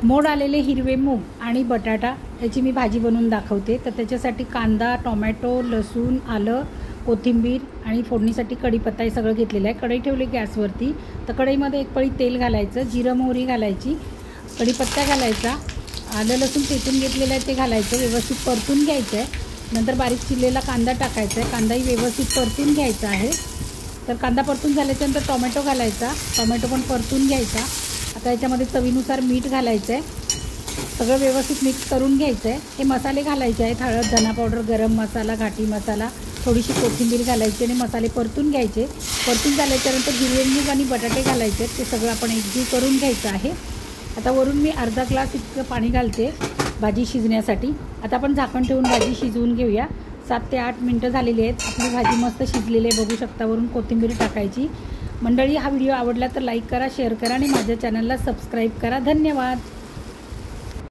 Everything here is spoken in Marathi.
मोड आलेले हिरवे मूग आणि बटाटा याची मी भाजी बनवून दाखवते। तर त्याच्यासाठी कांदा, टोमॅटो, लसूण, आलं, कोथिंबीर आणि फोडणीसाठी कढीपत्ता हे सगळं घेतलेलं आहे। कढई ठेवली गॅसवरती। तर कढईमध्ये एक पळी तेल घालायचं, जिरं मोहरी घालायची, कढीपत्ता घालायचा, आलं लसूण चेचून घेतलेलं आहे ते घालायचं, व्यवस्थित परतून घ्यायचं आहे। नंतर बारीक चिरलेला कांदा टाकायचा आहे, कांदाही व्यवस्थित परतून घ्यायचा आहे। तर कांदा परतून झाल्याच्यानंतर टोमॅटो घालायचा, टोमॅटो पण परतून घ्यायचा। आता याच्यामध्ये चवीनुसार मीठ घालायचं आहे, सगळं व्यवस्थित मिक्स करून घ्यायचं आहे। हे मसाले घालायचे आहेत, हळद, धना पावडर, गरम मसाला, घाटी मसाला, थोडीशी कोथिंबीर घालायची आणि मसाले परतून घ्यायचे। परतून झाल्याच्यानंतर हिरवे मूग आणि बटाटे घालायचे, ते सगळं आपण एकजीव करून घ्यायचं आहे। आता वरून मी अर्धा ग्लास इतकं पाणी घालते भाजी शिजण्यासाठी। आता आपण झाकण ठेवून भाजी शिजवून घेऊया। 7 ते 8 मिनटं झालेली आहेत, आपली भाजी मस्त शिजलेली आहे, बघू शकता। वरून कोथिंबीर टाकायची। मंडळी, हा व्हिडिओ आवडला तर लाईक करा, शेअर करा आणि माझ्या चॅनलला सबस्क्राईब करा। धन्यवाद।